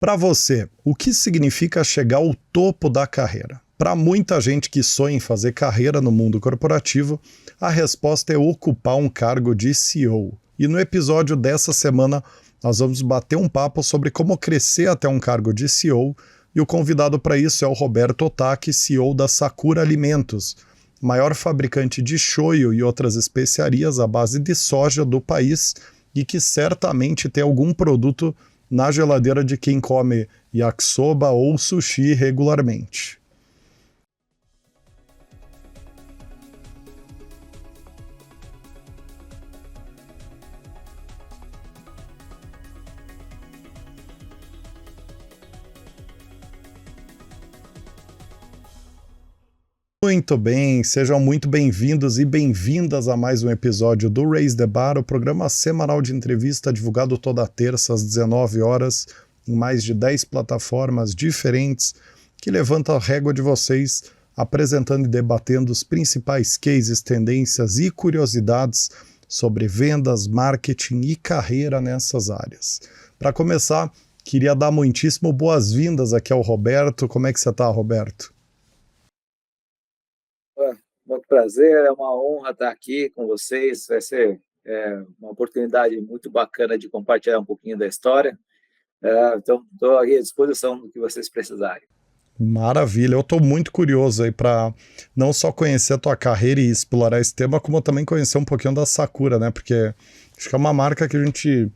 Para você, o que significa chegar ao topo da carreira? Para muita gente que sonha em fazer carreira no mundo corporativo, a resposta é ocupar um cargo de CEO. E no episódio dessa semana, nós vamos bater um papo sobre como crescer até um cargo de CEO, e o convidado para isso é o Roberto Otaki, CEO da Sakura Alimentos, maior fabricante de shoyu e outras especiarias à base de soja do país, e que certamente tem algum produto na geladeira de quem come yakisoba ou sushi regularmente. Muito bem, sejam muito bem-vindos e bem-vindas a mais um episódio do Raise the Bar, o programa semanal de entrevista divulgado toda terça às 19 horas em mais de 10 plataformas diferentes que levanta a régua de vocês, apresentando e debatendo os principais cases, tendências e curiosidades sobre vendas, marketing e carreira nessas áreas. Para começar, queria dar muitíssimo boas-vindas aqui ao Roberto. Como é que você está, Roberto? Muito prazer, é uma honra estar aqui com vocês. Vai ser uma oportunidade muito bacana de compartilhar um pouquinho da história. Então, estou aqui à disposição do que vocês precisarem. Maravilha, eu estou muito curioso aí para não só conhecer a tua carreira e explorar esse tema, como também conhecer um pouquinho da Sakura, né? Porque acho que é uma marca que a gente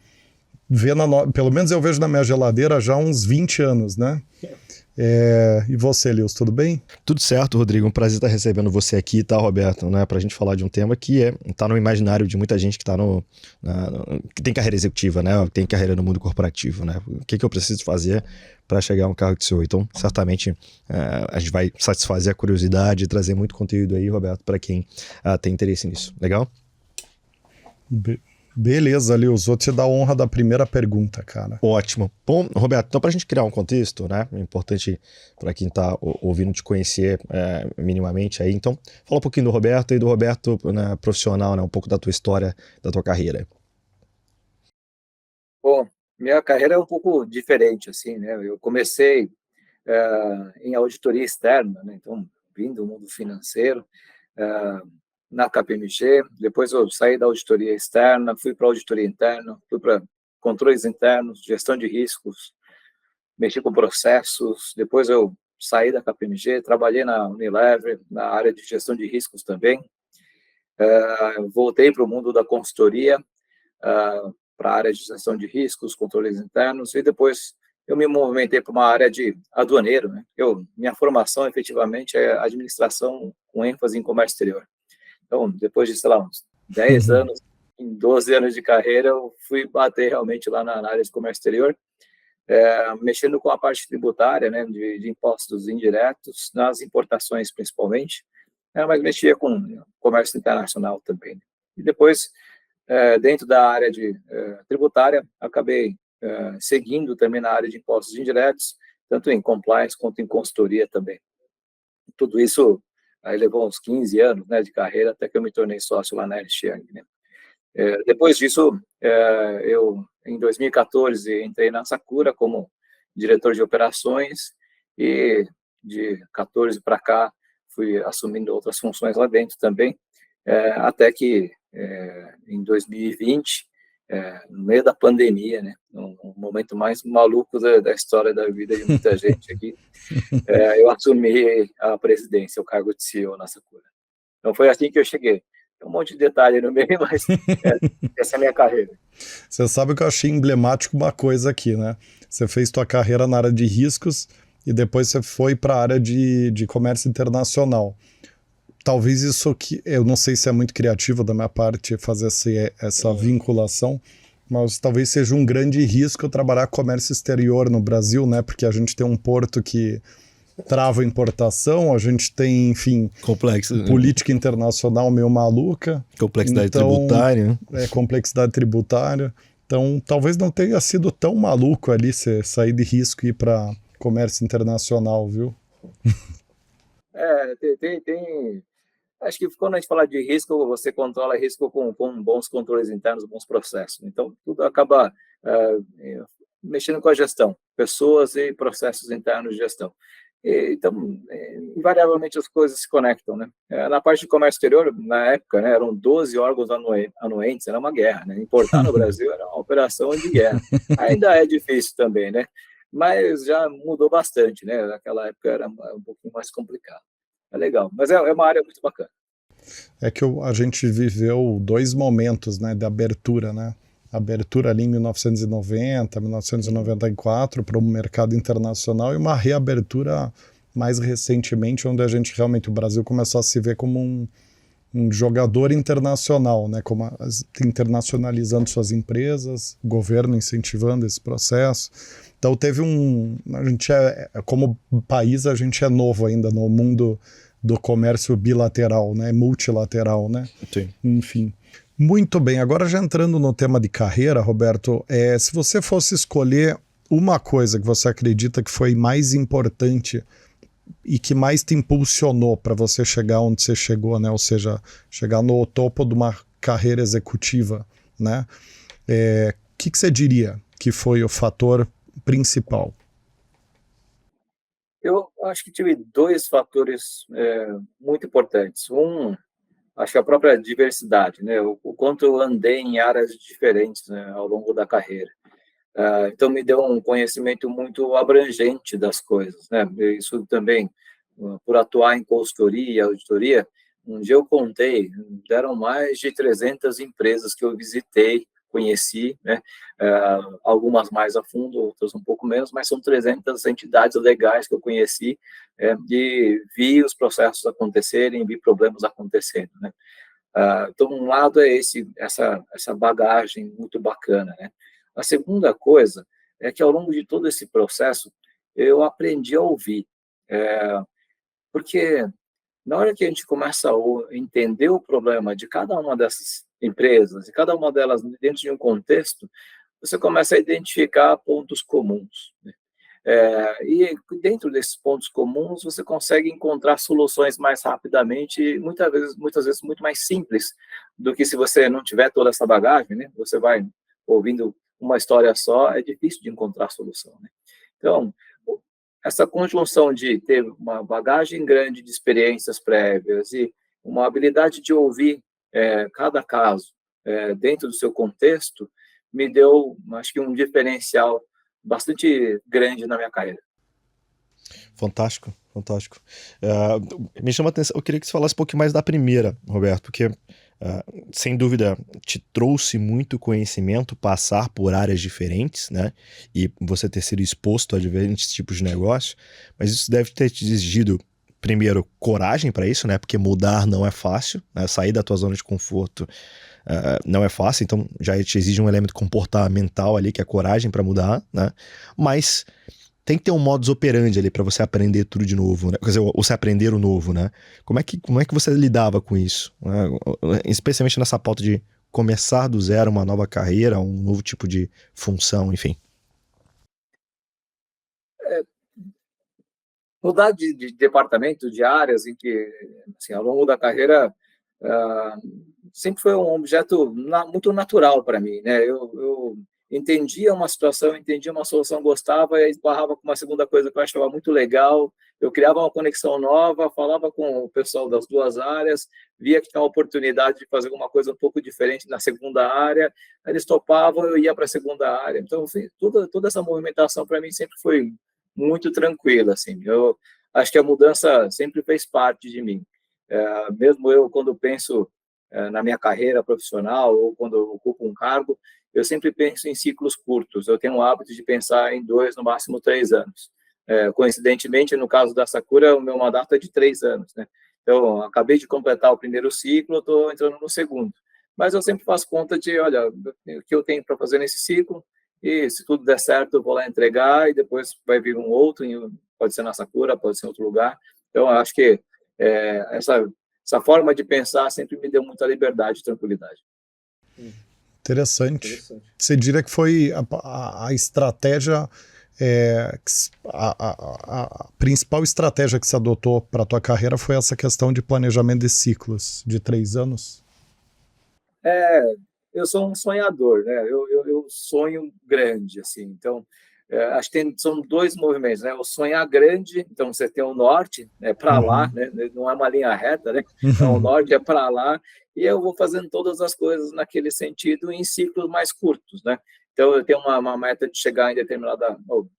vê, pelo menos eu vejo na minha geladeira já há uns 20 anos, né? E você, Lils, tudo bem? Tudo certo, Rodrigo. Um prazer estar recebendo você aqui, tá, Roberto? Né, para a gente falar de um tema que está no imaginário de muita gente que tá que tem carreira executiva, né? Tem carreira no mundo corporativo, né? O que eu preciso fazer para chegar a um cargo de CEO? Então, certamente, a gente vai satisfazer a curiosidade e trazer muito conteúdo aí, Roberto, para quem tem interesse nisso. Legal? Beleza, Lils, vou te dar a honra da primeira pergunta, cara. Ótimo. Bom, Roberto, então para a gente criar um contexto, né, é importante para quem está ouvindo te conhecer minimamente aí, então fala um pouquinho do Roberto e do Roberto, né, profissional, né, um pouco da tua história, da tua carreira. Bom, minha carreira é um pouco diferente, assim, né? Eu comecei em auditoria externa, né? Então, vim do mundo financeiro, na KPMG, depois eu saí da auditoria externa, fui para a auditoria interna, fui para controles internos, gestão de riscos, mexi com processos, depois eu saí da KPMG, trabalhei na Unilever, na área de gestão de riscos também, voltei para o mundo da consultoria, para a área de gestão de riscos, controles internos, e depois eu me movimentei para uma área de aduaneiro, né? Minha formação, efetivamente, é administração com ênfase em comércio exterior. Então, depois de, sei lá, uns 10 anos, em 12 anos de carreira, eu fui bater realmente lá na área de comércio exterior, mexendo com a parte tributária, né, de impostos indiretos, nas importações principalmente, mas mexia com comércio internacional também. E depois, dentro da área de tributária, acabei seguindo também na área de impostos indiretos, tanto em compliance quanto em consultoria também. Tudo isso aí levou uns 15 anos, né, de carreira, até que eu me tornei sócio lá na Ernst Young, né? Depois disso, eu, em 2014, entrei na Sakura como diretor de operações e de 14 para cá fui assumindo outras funções lá dentro também, até que em 2020, no meio da pandemia, né, um momento mais maluco da história da vida de muita gente aqui, eu assumi a presidência, o cargo de CEO na Sakura. Então foi assim que eu cheguei. Tem um monte de detalhe no meio, mas essa é a minha carreira. Você sabe que eu achei emblemático uma coisa aqui, né? Você fez tua carreira na área de riscos e depois você foi para a área de comércio internacional. Talvez isso aqui, eu não sei se é muito criativo da minha parte fazer essa vinculação, mas talvez seja um grande risco trabalhar comércio exterior no Brasil, né? Porque a gente tem um porto que trava a importação, a gente tem, enfim, Complexo, política internacional meio maluca. Complexidade tributária. Complexidade tributária. Então, talvez não tenha sido tão maluco ali você sair de risco e ir para comércio internacional, viu? Tem. Acho que quando a gente fala de risco, você controla risco com bons controles internos, bons processos. Então, tudo acaba mexendo com a gestão. pessoas e processos internos de gestão. Então, invariavelmente as coisas se conectam, né? Na parte de comércio exterior, na época, né, eram 12 órgãos anuentes, era uma guerra, né? Importar no Brasil era uma operação de guerra. Ainda é difícil também, né? Mas já mudou bastante, né? Naquela época era um pouquinho mais complicado. É legal, mas é uma área muito bacana. É que a gente viveu 2 momentos, né, de abertura, né? Abertura ali em 1990, 1994 para o mercado internacional e uma reabertura mais recentemente, onde a gente realmente, o Brasil começou a se ver como um jogador internacional, né? Como internacionalizando suas empresas, o governo incentivando esse processo. Então teve a gente como país, a gente é novo ainda no mundo do comércio bilateral, né? Multilateral, né? Sim. Enfim. Muito bem, agora já entrando no tema de carreira, Roberto, se você fosse escolher uma coisa que você acredita que foi mais importante e que mais te impulsionou para você chegar onde você chegou, né? Ou seja, chegar no topo de uma carreira executiva, né? Que você diria que foi o fator principal? Eu acho que tive 2 fatores muito importantes. Acho que a própria diversidade, né? O quanto eu andei em áreas diferentes, né, ao longo da carreira. Então, me deu um conhecimento muito abrangente das coisas, né? Isso também, por atuar em consultoria e auditoria, um dia eu contei, deram mais de 300 empresas que eu visitei, conheci, né? Algumas mais a fundo, outras um pouco menos, mas são 300 entidades legais que eu conheci, e vi os processos acontecerem, vi problemas acontecendo, né? Então, um lado é essa bagagem muito bacana, né? A segunda coisa é que, ao longo de todo esse processo, eu aprendi a ouvir, porque na hora que a gente começa a entender o problema de cada uma dessas empresas, e cada uma delas dentro de um contexto, você começa a identificar pontos comuns, né? E dentro desses pontos comuns, você consegue encontrar soluções mais rapidamente e muitas vezes muito mais simples do que se você não tiver toda essa bagagem, né? Você vai ouvindo uma história só, é difícil de encontrar solução, né? Então, essa conjunção de ter uma bagagem grande de experiências prévias e uma habilidade de ouvir cada caso dentro do seu contexto, me deu, acho que, um diferencial bastante grande na minha carreira. Fantástico, fantástico. Me chama a atenção, eu queria que você falasse um pouquinho mais da primeira, Roberto, porque sem dúvida te trouxe muito conhecimento passar por áreas diferentes, né? E você ter sido exposto a diferentes tipos de negócios, mas isso deve ter te exigido, primeiro, coragem para isso, né? Porque mudar não é fácil, né? Sair da tua zona de conforto não é fácil, então já te exige um elemento comportamental ali, que é coragem para mudar, né? Mas tem que ter um modus operandi ali para você aprender tudo de novo, né? Quer dizer, você aprender o novo, né? Como é que você lidava com isso, né? Especialmente nessa pauta de começar do zero uma nova carreira, um novo tipo de função, enfim. Mudar de departamento, de áreas em que, assim, ao longo da carreira, sempre foi um objeto muito natural para mim, né? Eu entendia uma situação, entendia uma solução, gostava e esbarrava com uma segunda coisa que eu achava muito legal. Eu criava uma conexão nova, falava com o pessoal das 2 áreas, via que tinha uma oportunidade de fazer alguma coisa um pouco diferente na segunda área, eles topavam, eu ia para a segunda área. Então, assim, toda essa movimentação para mim sempre foi muito tranquila, assim. Eu acho que a mudança sempre fez parte de mim. Mesmo eu, quando penso na minha carreira profissional ou quando eu ocupo um cargo, eu sempre penso em ciclos curtos. Eu tenho o hábito de pensar em 2, no máximo 3 anos. Coincidentemente, no caso da Sakura, o meu mandato é de 3 anos, né? Então, acabei de completar o primeiro ciclo, estou entrando no segundo. Mas eu sempre faço conta de, olha, o que eu tenho para fazer nesse ciclo, e se tudo der certo, eu vou lá entregar, e depois vai vir um outro, pode ser na Sakura, pode ser em outro lugar. Então, eu acho que essa forma de pensar sempre me deu muita liberdade e tranquilidade. Interessante. Você diria que foi a estratégia, a principal estratégia que você adotou para a tua carreira foi essa questão de planejamento de ciclos de 3 anos? Eu sou um sonhador, né? Eu sonho grande, assim. Então, acho que são dois movimentos, né? O sonhar grande, então você tem o norte, para lá, né? Não é uma linha reta, né? Então, o norte é para lá, e eu vou fazendo todas as coisas naquele sentido em ciclos mais curtos, né? Então, eu tenho uma meta de chegar em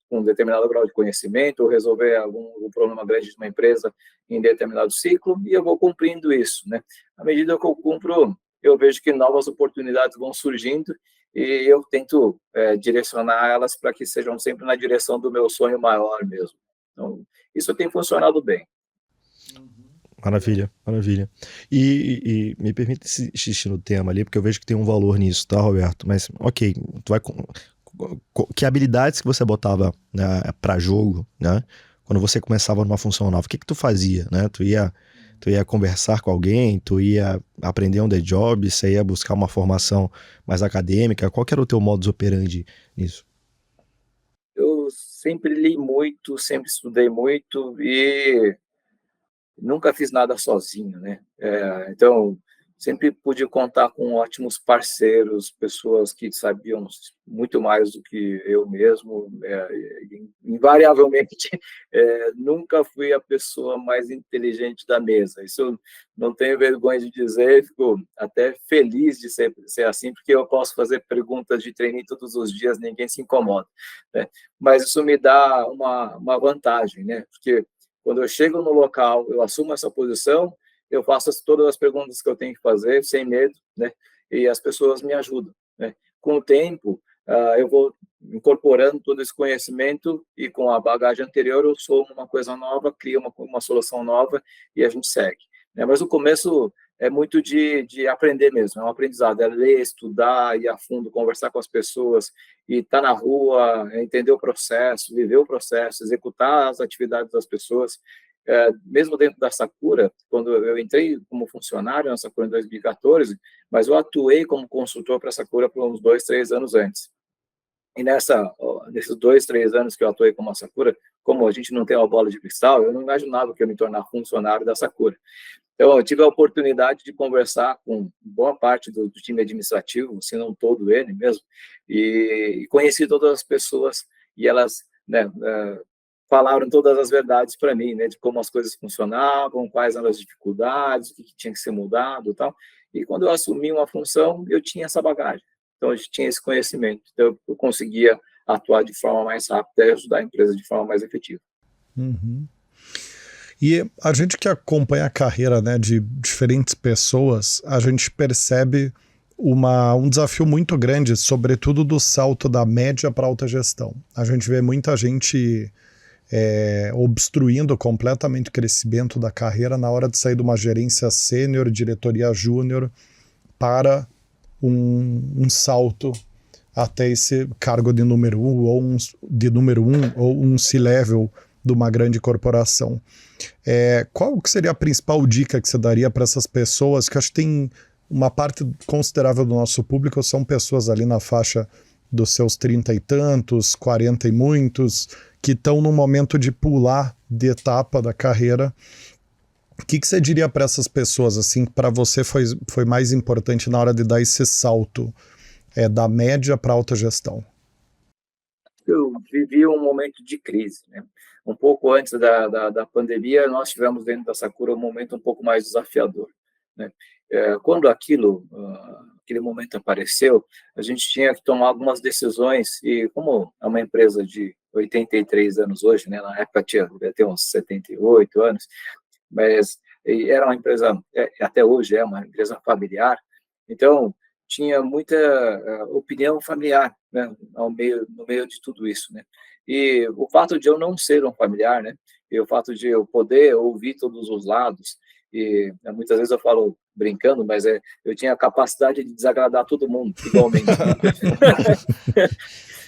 um determinado grau de conhecimento, ou resolver algum problema grande de uma empresa em determinado ciclo, e eu vou cumprindo isso, né? À medida que eu cumpro, eu vejo que novas oportunidades vão surgindo, e eu tento direcionar elas para que sejam sempre na direção do meu sonho maior mesmo. Então, isso tem funcionado bem. Maravilha, maravilha. E me permite insistir no tema ali, porque eu vejo que tem um valor nisso, tá, Roberto? Mas, ok, que habilidades que você botava, né, para jogo, né, quando você começava numa função nova? O que tu fazia, né? Tu ia conversar com alguém, tu ia aprender on the job, você ia buscar uma formação mais acadêmica? Qual que era o teu modus operandi nisso? Eu sempre li muito, sempre estudei muito e nunca fiz nada sozinho, né? Então, sempre pude contar com ótimos parceiros, pessoas que sabiam muito mais do que eu mesmo. Invariavelmente, nunca fui a pessoa mais inteligente da mesa. Isso eu não tenho vergonha de dizer, fico até feliz de ser assim, porque eu posso fazer perguntas de trainee todos os dias, ninguém se incomoda, né? Mas isso me dá uma vantagem, né? Porque quando eu chego no local, eu assumo essa posição, eu faço todas as perguntas que eu tenho que fazer, sem medo, né? E as pessoas me ajudam, né? Com o tempo, eu vou incorporando todo esse conhecimento e com a bagagem anterior eu sou uma coisa nova, crio uma solução nova e a gente segue, né? Mas o começo é muito de aprender mesmo, é um aprendizado, é ler, estudar, ir a fundo, conversar com as pessoas, e estar na rua, entender o processo, viver o processo, executar as atividades das pessoas. Mesmo dentro da Sakura, quando eu entrei como funcionário na Sakura em 2014, mas eu atuei como consultor para a Sakura por uns 2, 3 anos antes. E nesses 2, 3 anos que eu atuei como a Sakura, como a gente não tem uma bola de cristal, eu não imaginava que eu ia me tornar funcionário da Sakura. Então, eu tive a oportunidade de conversar com boa parte do time administrativo, se não todo ele mesmo, e conheci todas as pessoas, e elas, né, falaram todas as verdades para mim, né, de como as coisas funcionavam, quais eram as dificuldades, o que tinha que ser mudado e tal. E quando eu assumi uma função, eu tinha essa bagagem. Então, eu tinha esse conhecimento. Então, eu conseguia atuar de forma mais rápida e ajudar a empresa de forma mais efetiva. Uhum. E a gente que acompanha a carreira, né, de diferentes pessoas, a gente percebe um desafio muito grande, sobretudo do salto da média para alta gestão. A gente vê muita gente obstruindo completamente o crescimento da carreira na hora de sair de uma gerência sênior, diretoria júnior, para um salto até esse cargo de número 1 ou um C-level de uma grande corporação. Qual que seria a principal dica que você daria para essas pessoas, que acho que tem uma parte considerável do nosso público, são pessoas ali na faixa dos seus 30 e tantos, 40 e muitos, que estão no momento de pular de etapa da carreira. O que você diria para essas pessoas, assim, para você foi mais importante na hora de dar esse salto da média para alta gestão? Eu vivi um momento de crise, né? Um pouco antes da pandemia, nós tivemos dentro da Sakura um momento um pouco mais desafiador, né? Quando aquele momento apareceu, a gente tinha que tomar algumas decisões, e como é uma empresa de 83 anos hoje, né? Na época devia ter uns 78 anos, mas era uma empresa, até hoje é uma empresa familiar, então tinha muita opinião familiar, né, no meio de tudo isso, né? E o fato de eu não ser um familiar, né, e o fato de eu poder ouvir todos os lados, e muitas vezes eu falo brincando, mas eu tinha a capacidade de desagradar todo mundo igualmente.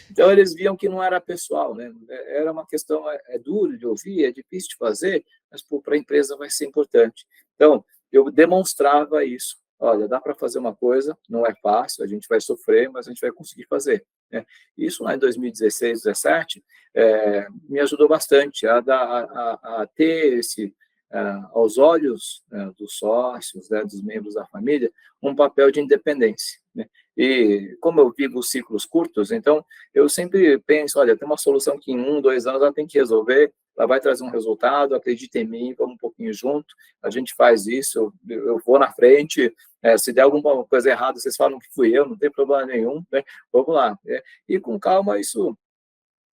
Então, eles viam que não era pessoal, né? Era uma questão, duro de ouvir, é difícil de fazer, mas para a empresa vai ser importante. Então, eu demonstrava isso. Olha, dá para fazer uma coisa, não é fácil, a gente vai sofrer, mas a gente vai conseguir fazer, né? Isso lá em 2016, 2017, me ajudou bastante a ter aos olhos dos sócios, né, dos membros da família, um papel de independência, né? E como eu vivo ciclos curtos, então eu sempre penso, olha, tem uma solução que em 1, 2 anos ela tem que resolver, ela vai trazer um resultado, acredita em mim, vamos um pouquinho junto, a gente faz isso, eu vou na frente, se der alguma coisa errada, vocês falam que fui eu, não tem problema nenhum, né? Vamos lá. E com calma, isso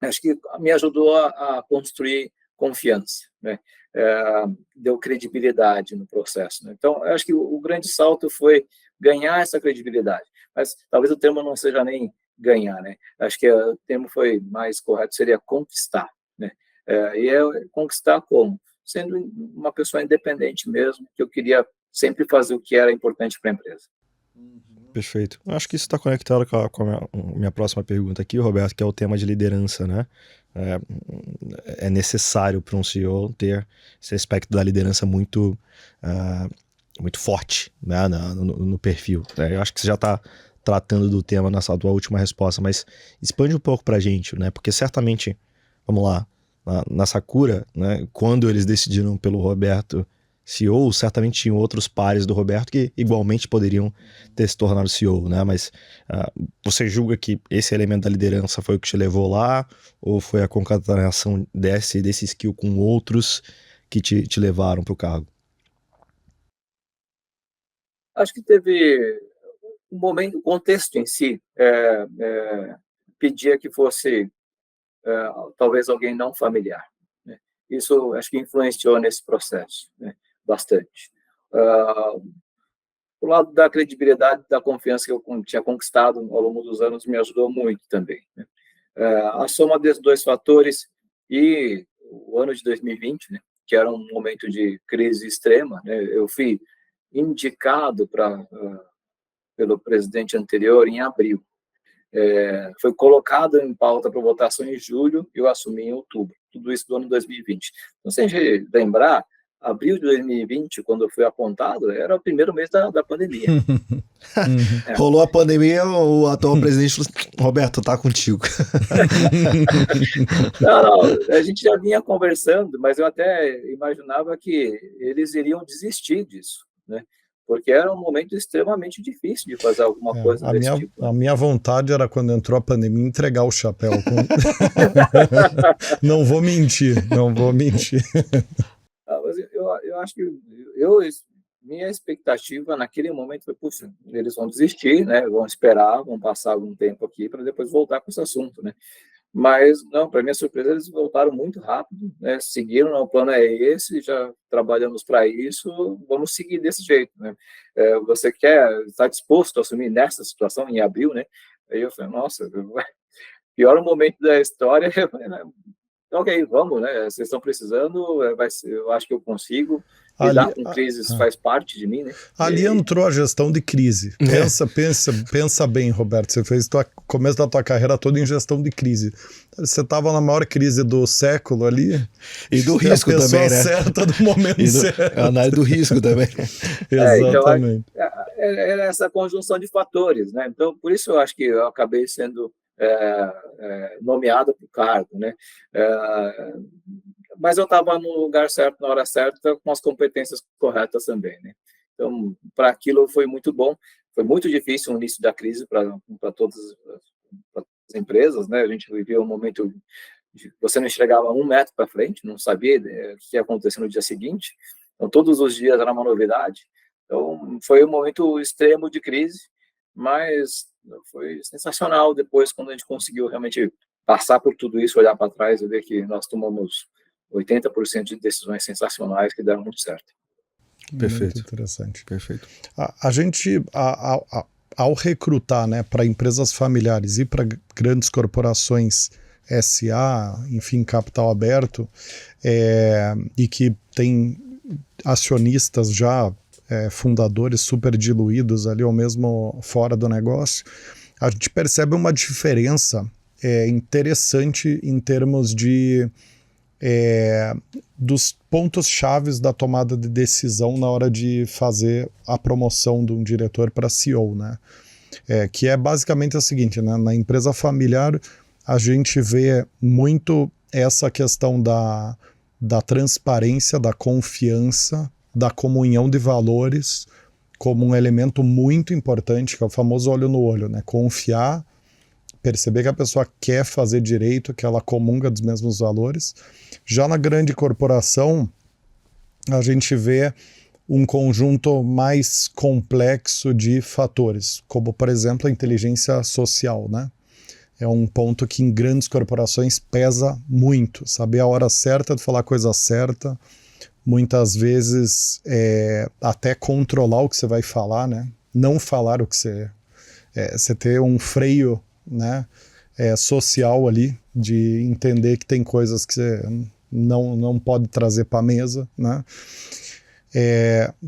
acho que me ajudou a construir confiança, né? Deu credibilidade no processo, né? Então, acho que o grande salto foi ganhar essa credibilidade, mas talvez o termo não seja nem ganhar, né? Acho que o termo foi mais correto, seria conquistar, né? Conquistar como? Sendo uma pessoa independente mesmo, que eu queria sempre fazer o que era importante para a empresa. Perfeito. Acho que isso está conectado com a minha próxima pergunta aqui, Roberto, que é o tema de liderança, né? É necessário para um CEO ter esse aspecto da liderança muito forte, né, no perfil. Eu acho que você já está tratando do tema na sua última resposta, mas expande um pouco para a gente, né? Porque certamente, vamos lá, na Sakura, né, quando eles decidiram pelo Roberto CEO, certamente tinham outros pares do Roberto que igualmente poderiam ter se tornado CEO, né? Mas você julga que esse elemento da liderança foi o que te levou lá, ou foi a concatenação desse skill com outros que te levaram para o cargo? Acho que teve um momento, o contexto em si pedia que fosse talvez alguém não familiar, né? Isso acho que influenciou nesse processo, né? Bastante. O lado da credibilidade, da confiança que eu tinha conquistado ao longo dos anos me ajudou muito também, né? A soma desses dois fatores e o ano de 2020, né, que era um momento de crise extrema, né, eu fui indicado pelo presidente anterior em abril. Foi colocado em pauta para votação em julho e eu assumi em outubro. Tudo isso do ano 2020. Então, se a gente lembrar, abril de 2020, quando eu fui apontado, era o primeiro mês da pandemia. Rolou a pandemia, o atual presidente falou assim, Roberto, tá contigo. Não, a gente já vinha conversando, mas eu até imaginava que eles iriam desistir disso, né? Porque era um momento extremamente difícil de fazer alguma coisa desse tipo. A minha vontade era, quando entrou a pandemia, entregar o chapéu. Não vou mentir. Mas eu acho que minha expectativa naquele momento foi, puxa, eles vão desistir, né? Vão esperar, vão passar algum tempo aqui para depois voltar com esse assunto, né? Mas, não, para minha surpresa, eles voltaram muito rápido, né? Seguiram, não, o plano é esse, já trabalhamos para isso, vamos seguir desse jeito, né? Você está disposto a assumir nessa situação, em abril, né? Aí eu falei, nossa, pior momento da história, ok, vamos, né? Vocês estão precisando, eu acho que eu consigo. Lidar com crises faz parte de mim, né? Ali entrou a gestão de crise. Pensa bem, Roberto. Você fez o começo da tua carreira toda em gestão de crise. Você estava na maior crise do século ali. E do risco também, né? Certa do momento certo. A análise do risco também. Exatamente. Então, era essa conjunção de fatores, né? Então, por isso eu acho que eu acabei sendo nomeado para o cargo, né? Mas eu estava no lugar certo, na hora certa, com as competências corretas também, né? Então, para aquilo foi muito bom. Foi muito difícil o início da crise para todas as empresas, né? A gente vivia um momento de você não enxergava 1 metro para frente, não sabia o que ia acontecer no dia seguinte. Então, todos os dias era uma novidade. Então, foi um momento extremo de crise, mas foi sensacional depois, quando a gente conseguiu realmente passar por tudo isso, olhar para trás e ver que nós tomamos 80% de decisões sensacionais que deram muito certo. Perfeito. Muito interessante. Perfeito. A gente, ao recrutar, né, para empresas familiares e para grandes corporações SA, enfim, capital aberto, e que tem acionistas já fundadores super diluídos ali, ou mesmo fora do negócio, a gente percebe uma diferença interessante em termos de dos pontos chaves da tomada de decisão na hora de fazer a promoção de um diretor para CEO, né? Que é basicamente o seguinte, né? Na empresa familiar a gente vê muito essa questão da transparência, da confiança, da comunhão de valores como um elemento muito importante, que é o famoso olho no olho, né? Confiar, perceber que a pessoa quer fazer direito, que ela comunga dos mesmos valores. Já na grande corporação, a gente vê um conjunto mais complexo de fatores, como, por exemplo, a inteligência social, né? É um ponto que em grandes corporações pesa muito. Saber a hora certa de falar a coisa certa, muitas vezes até controlar o que você vai falar, né? Não falar o que você ter um freio, né? Social ali, de entender que tem coisas que você não pode trazer para a mesa, né?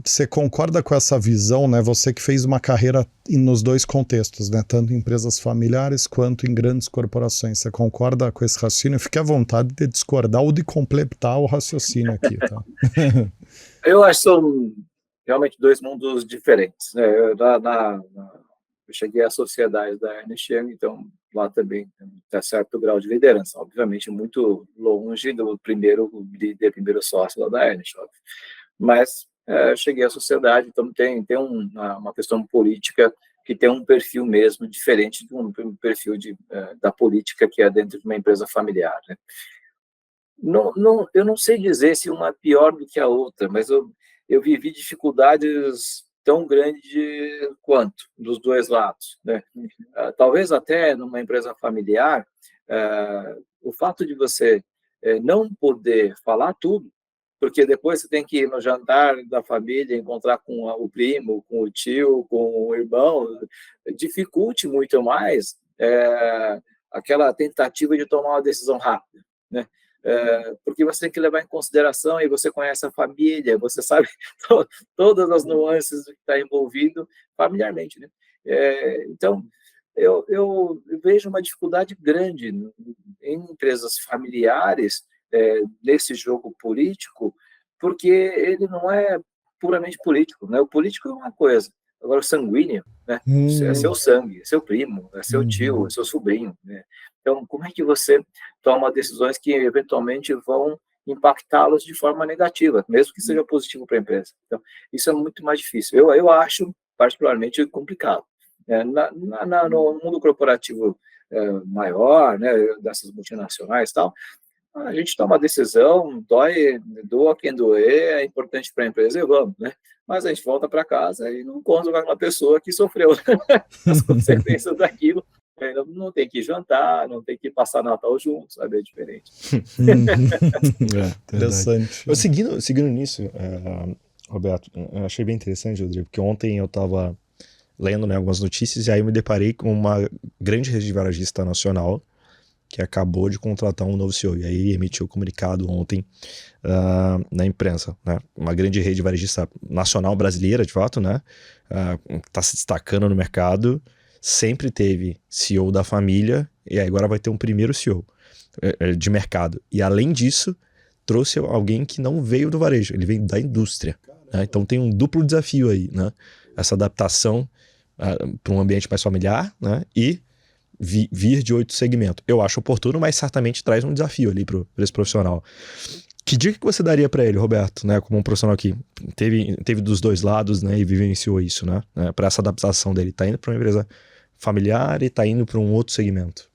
Você concorda com essa visão, né? Você que fez uma carreira nos dois contextos, né? Tanto em empresas familiares quanto em grandes corporações. Você concorda com esse raciocínio? Fique à vontade de discordar ou de completar o raciocínio aqui, tá? Eu acho que são realmente dois mundos diferentes, né? Eu cheguei à sociedade da Ernst Young, então lá também tem certo grau de liderança, obviamente muito longe do primeiro sócio lá da Ernst, óbvio. Mas cheguei à sociedade, então tem uma questão política que tem um perfil mesmo diferente de um perfil da política que é dentro de uma empresa familiar, né? Eu não sei dizer se uma é pior do que a outra, mas eu vivi dificuldades tão grandes quanto dos dois lados, né? Talvez até numa empresa familiar, o fato de você não poder falar tudo, porque depois você tem que ir no jantar da família, encontrar com o primo, com o tio, com o irmão, dificulte muito mais aquela tentativa de tomar uma decisão rápida, né? Porque você tem que levar em consideração, e você conhece a família, você sabe todas as nuances do que está envolvido familiarmente, né? Então, eu vejo uma dificuldade grande em empresas familiares nesse jogo político, porque ele não é puramente político, né? O político é uma coisa, agora o sanguíneo, né? É seu sangue, é seu primo, é seu tio, é seu sobrinho, né? Então, como é que você toma decisões que eventualmente vão impactá-los de forma negativa, mesmo que seja positivo para a empresa? Então, isso é muito mais difícil. Eu acho particularmente complicado. No mundo corporativo maior, né, dessas multinacionais e tal, a gente toma a decisão, doa quem doer, é importante para a empresa e vamos, né? Mas a gente volta para casa e não conta com uma pessoa que sofreu as consequências daquilo. Não tem que jantar, não tem que passar Natal juntos, sabe? É diferente. Interessante. Seguindo nisso, Roberto, eu achei bem interessante, Rodrigo, porque ontem eu estava lendo, né, algumas notícias e aí eu me deparei com uma grande rede varejista nacional que acabou de contratar um novo CEO, e aí emitiu o comunicado ontem na imprensa, né? Uma grande rede varejista nacional brasileira, de fato, né? Está se destacando no mercado, sempre teve CEO da família, e agora vai ter um primeiro CEO de mercado. E além disso, trouxe alguém que não veio do varejo, ele veio da indústria, né? Então tem um duplo desafio aí, né? Essa adaptação para um ambiente mais familiar, né? E vir de outro segmento. Eu acho oportuno, mas certamente traz um desafio ali para esse profissional. Que dica que você daria para ele, Roberto, né, como um profissional que teve dos dois lados, né, e vivenciou isso, né, para essa adaptação dele? Tá indo para uma empresa familiar e tá indo para um outro segmento.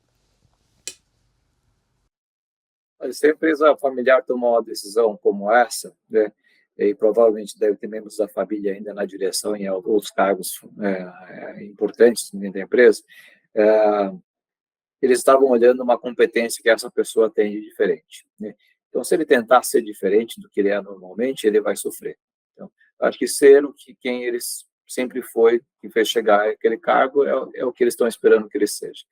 Se a empresa familiar tomar uma decisão como essa, né, e provavelmente deve ter membros da família ainda na direção e em outros cargos importantes dentro da empresa, eles estavam olhando uma competência que essa pessoa tem de diferente, né? Então, se ele tentar ser diferente do que ele é normalmente, ele vai sofrer. Então, acho que ser quem ele sempre foi, que fez chegar àquele cargo, é o que eles estão esperando que ele seja.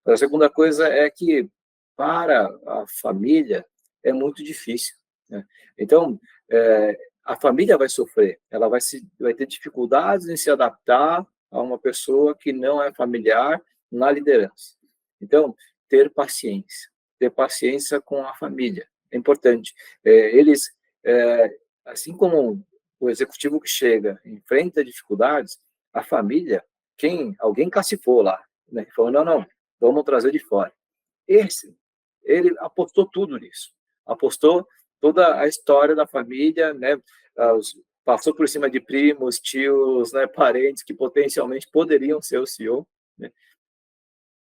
A segunda coisa é que, para a família, é muito difícil, né? Então, a família vai sofrer, ela vai ter dificuldades em se adaptar a uma pessoa que não é familiar na liderança. Então, ter paciência com a família, é importante. Eles, assim como o executivo que chega enfrenta dificuldades, a família, alguém cacifou lá, né? Falou, não, vamos trazer de fora. Ele apostou tudo nisso, apostou toda a história da família, né? passou por cima de primos, tios, né, parentes que potencialmente poderiam ser o CEO, né,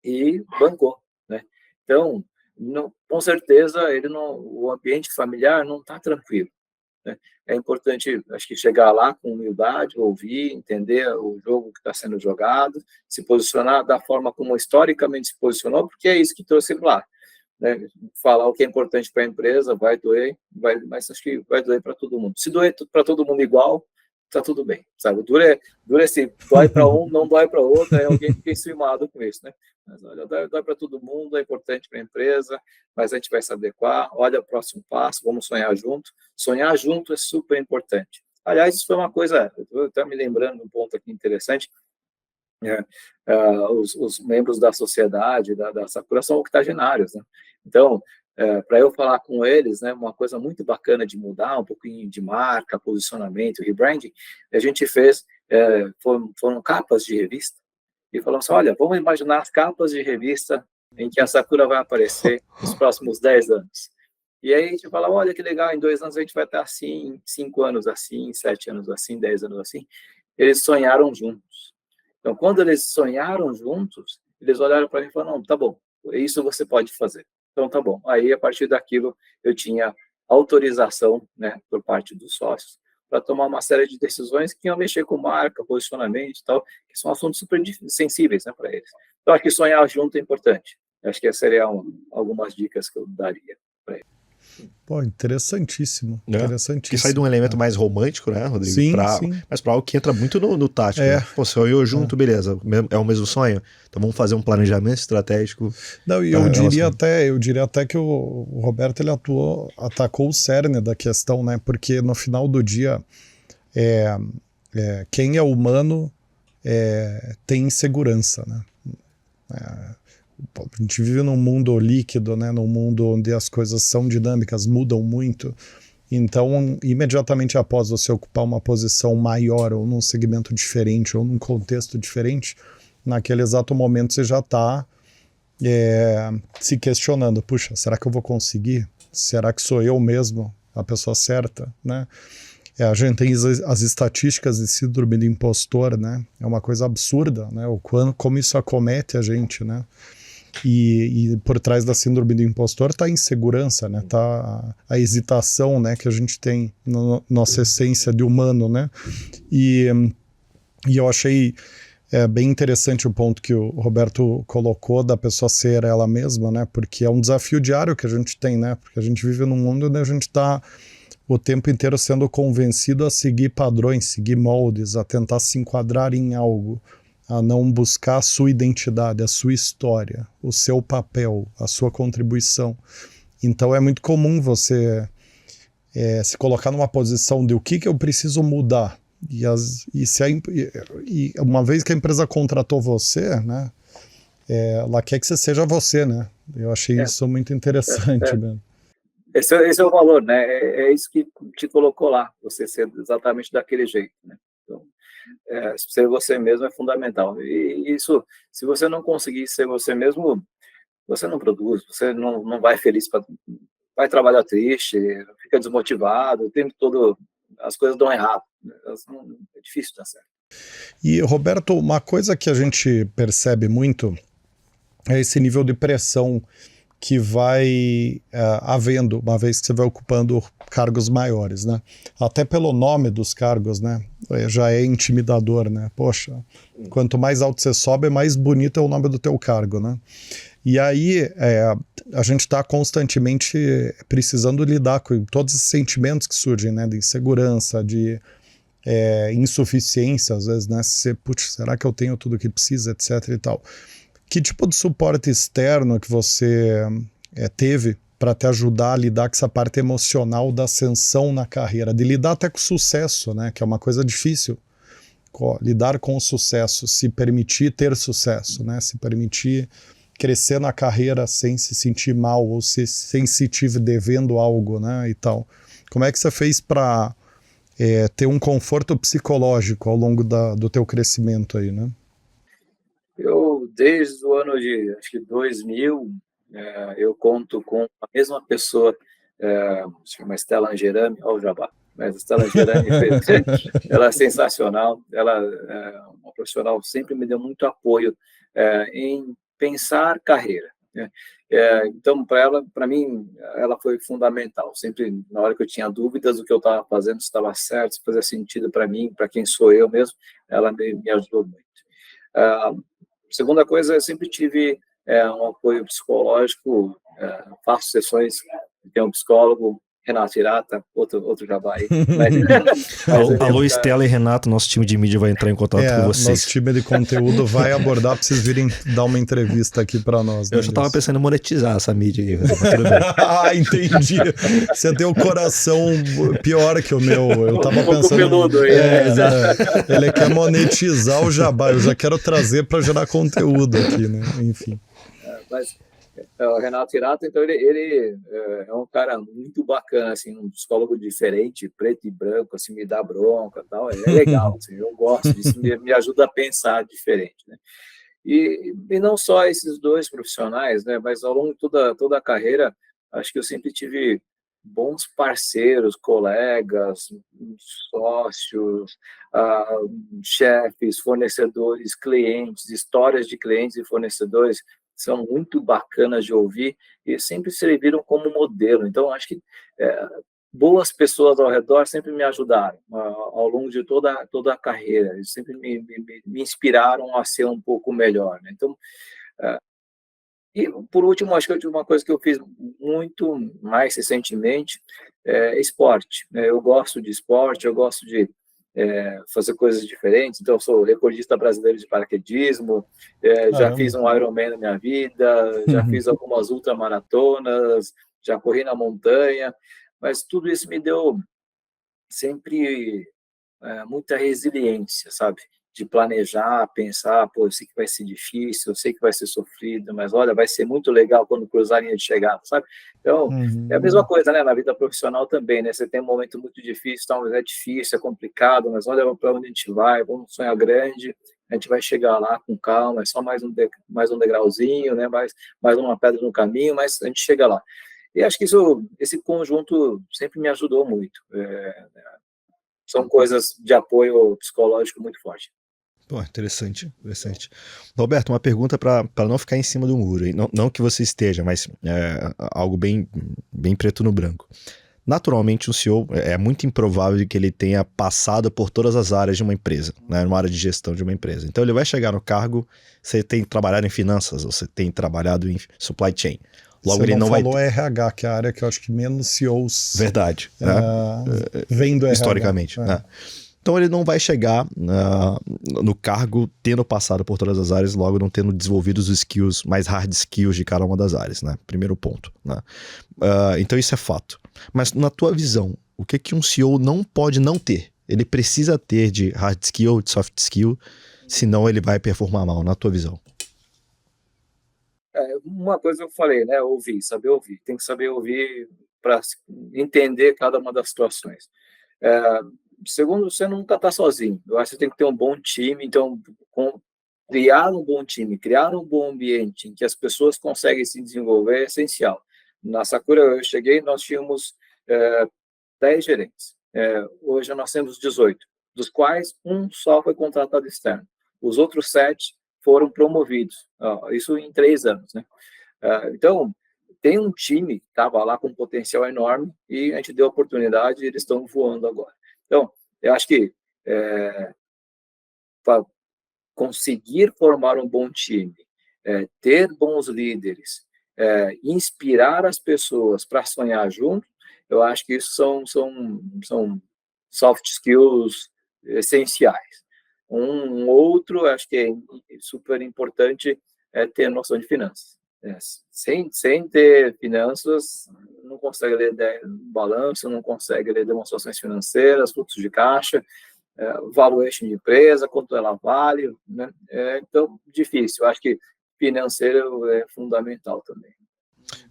e bancou, né? Então, não, com certeza, o ambiente familiar não está tranquilo, né? É importante, acho que chegar lá com humildade, ouvir, entender o jogo que está sendo jogado, se posicionar da forma como historicamente se posicionou, porque é isso que trouxe ele lá, né? Falar o que é importante para a empresa, vai doer, mas acho que vai doer para todo mundo. Se doer para todo mundo igual, tá tudo bem, sabe? Dura se dói para um, não dói para outro, aí alguém fica enciumado com isso, né? Mas olha, dói para todo mundo, é importante para a empresa, mas a gente vai se adequar, olha o próximo passo, vamos sonhar junto. Sonhar junto é super importante. Aliás, isso foi uma coisa, eu estou me lembrando de um ponto aqui interessante, os membros da sociedade, da Sakura, são octogenários, né? Então, para eu falar com eles, né, uma coisa muito bacana de mudar um pouquinho de marca, posicionamento, rebranding, a gente fez, foram capas de revista, e falamos assim, olha, vamos imaginar as capas de revista em que a Sakura vai aparecer nos próximos 10 anos. E aí a gente fala, olha que legal, em 2 anos a gente vai estar assim, 5 anos assim, 7 anos assim, 10 anos assim. Eles sonharam juntos. Então, quando eles sonharam juntos, eles olharam para mim e falaram, não, tá bom, isso você pode fazer. Então, tá bom. Aí, a partir daquilo, eu tinha autorização, né, por parte dos sócios, para tomar uma série de decisões que iam mexer com marca, posicionamento e tal, que são assuntos super sensíveis, né, para eles. Então, acho que sonhar junto é importante. Acho que essas seriam algumas dicas que eu daria para eles. Pô, interessantíssimo. Né? Interessantíssimo. Que sai de um elemento mais romântico, né, Rodrigo? Sim, sim. Mas para algo que entra muito no tático. Né? Pô, sonhou junto, beleza. É o mesmo sonho? Então vamos fazer um planejamento estratégico. Não, e eu diria até que o Roberto ele atacou o cerne da questão, né? Porque no final do dia, quem é humano tem insegurança, né? A gente vive num mundo líquido, né? Num mundo onde as coisas são dinâmicas, mudam muito. Então, imediatamente após você ocupar uma posição maior, ou num segmento diferente, ou num contexto diferente, naquele exato momento você já está se questionando, puxa, será que eu vou conseguir? Será que sou eu mesmo a pessoa certa? Né? A gente tem as estatísticas de síndrome do impostor, né? É uma coisa absurda, né? Como isso acomete a gente, né? E por trás da síndrome do impostor está a insegurança, né? Tá a hesitação, né, que a gente tem na nossa essência de humano, né? E eu achei bem interessante o ponto que o Roberto colocou da pessoa ser ela mesma, né? Porque é um desafio diário que a gente tem, né? Porque a gente vive num mundo onde a gente está o tempo inteiro sendo convencido a seguir padrões, seguir moldes, a tentar se enquadrar em algo, a não buscar a sua identidade, a sua história, o seu papel, a sua contribuição. Então é muito comum você se colocar numa posição de o que eu preciso mudar. E uma vez que a empresa contratou você, né, ela quer que você seja você, né? Eu achei isso muito interessante mesmo. Esse é o valor, né? É isso que te colocou lá, você ser exatamente daquele jeito, né? Então, ser você mesmo é fundamental. E isso, se você não conseguir ser você mesmo, você não produz, você não vai feliz, vai trabalhar triste, fica desmotivado, o tempo todo as coisas dão errado. É difícil dar certo. E, Roberto, uma coisa que a gente percebe muito é esse nível de pressão que vai havendo, uma vez que você vai ocupando cargos maiores, né? Até pelo nome dos cargos, né? Já é intimidador, né? Poxa, quanto mais alto você sobe, mais bonito é o nome do teu cargo, né? E aí a gente está constantemente precisando lidar com todos esses sentimentos que surgem, né? De insegurança, de insuficiência, às vezes, né? Putz, será que eu tenho tudo o que precisa, etc e tal. Que tipo de suporte externo que você teve para te ajudar a lidar com essa parte emocional da ascensão na carreira, de lidar até com o sucesso, né? Que é uma coisa difícil, lidar com o sucesso, se permitir ter sucesso, né? Se permitir crescer na carreira sem se sentir mal ou se sentir devendo algo, né? E tal. Como é que você fez para ter um conforto psicológico ao longo do teu crescimento aí, né? Eu, desde o ano de, acho que 2000, eu conto com a mesma pessoa, chama Estela Angerami, ao Jabá. mas a Stella Gerani, ela é sensacional, ela é uma profissional, sempre me deu muito apoio em pensar carreira, né? Então, para mim, ela foi fundamental. Sempre, na hora que eu tinha dúvidas do que eu estava fazendo, se estava certo, se fazia sentido para mim, para quem sou eu mesmo, ela me ajudou muito. Segunda coisa, eu sempre tive um apoio psicológico, faço sessões, tenho um psicólogo, Renato Hirata, outro jabá aí. Alô, Estela e Renato, nosso time de mídia vai entrar em contato com vocês. Nosso time de conteúdo vai abordar para vocês virem dar uma entrevista aqui para nós. Eu já estava pensando em monetizar essa mídia aí, mas tudo bem. Entendi. Você tem o coração pior que o meu. Eu tava pensando. Peludo aí, ele quer monetizar o jabá. Eu já quero trazer para gerar conteúdo aqui, né? Enfim. Mas o Renato Hirata, então, ele é um cara muito bacana, assim, um psicólogo diferente, preto e branco, assim, me dá bronca e tal, é legal, assim, eu gosto disso, me ajuda a pensar diferente, né? E não só esses dois profissionais, né, mas ao longo de toda a carreira, acho que eu sempre tive bons parceiros, colegas, sócios, chefes, fornecedores, clientes, histórias de clientes e fornecedores são muito bacanas de ouvir e sempre serviram como modelo. Então, acho que boas pessoas ao redor sempre me ajudaram ao longo de toda a carreira. Eles sempre me inspiraram a ser um pouco melhor, né? Então, e por último, acho que uma coisa que eu fiz muito mais recentemente é esporte, né? Eu gosto de esporte, eu gosto de fazer coisas diferentes. Então, eu sou recordista brasileiro de paraquedismo, já fiz um Ironman na minha vida, já fiz algumas ultramaratonas, já corri na montanha, mas tudo isso me deu sempre muita resiliência, sabe? De planejar, pensar, pô, eu sei que vai ser difícil, eu sei que vai ser sofrido, mas olha, vai ser muito legal quando cruzar a linha de chegada, sabe? Então, é a mesma coisa, né, na vida profissional também, né? Você tem um momento muito difícil, talvez é difícil, é complicado, mas olha para onde a gente vai, vamos sonhar grande, a gente vai chegar lá com calma, é só mais um degrauzinho, né? Mais uma pedra no caminho, mas a gente chega lá. E acho que esse conjunto sempre me ajudou muito. São coisas de apoio psicológico muito forte. Pô, interessante. Roberto, uma pergunta para não ficar em cima do muro. Não que você esteja, mas algo bem preto no branco. Naturalmente, o CEO é muito improvável que ele tenha passado por todas as áreas de uma empresa, né, numa área de gestão de uma empresa. Então, ele vai chegar no cargo, você tem trabalhado em finanças, você tem trabalhado em supply chain. Logo, você ele não falou vai... RH, que é a área que eu acho que menos CEOs... Verdade. Vem do RH. Historicamente. Né? Então ele não vai chegar no cargo tendo passado por todas as áreas, logo não tendo desenvolvido os skills, mais hard skills de cada uma das áreas, né? Primeiro ponto. Né? Então isso é fato. Mas na tua visão, o que um CEO não pode não ter? Ele precisa ter de hard skill, de soft skill, senão ele vai performar mal, na tua visão. Uma coisa eu falei, né? Saber ouvir. Tem que saber ouvir para entender cada uma das situações. Segundo, você nunca está sozinho. Eu acho que você tem que ter um bom time. Então, criar um bom time, criar um bom ambiente em que as pessoas conseguem se desenvolver é essencial. Na Sakura, eu cheguei, nós tínhamos 10 gerentes. Hoje nós temos 18, dos quais um só foi contratado externo. Os outros 7 foram promovidos. Isso em 3 anos, né? Então, tem um time que estava lá com um potencial enorme e a gente deu a oportunidade e eles estão voando agora. Então, eu acho que para conseguir formar um bom time, ter bons líderes, inspirar as pessoas para sonhar junto, eu acho que isso são soft skills essenciais. Um outro, acho que é super importante, ter noção de finanças. Sem ter finanças, não consegue ler balanço, não consegue ler demonstrações financeiras, fluxo de caixa, valuation de empresa, quanto ela vale, né? Então, difícil. Eu acho que financeiro é fundamental também.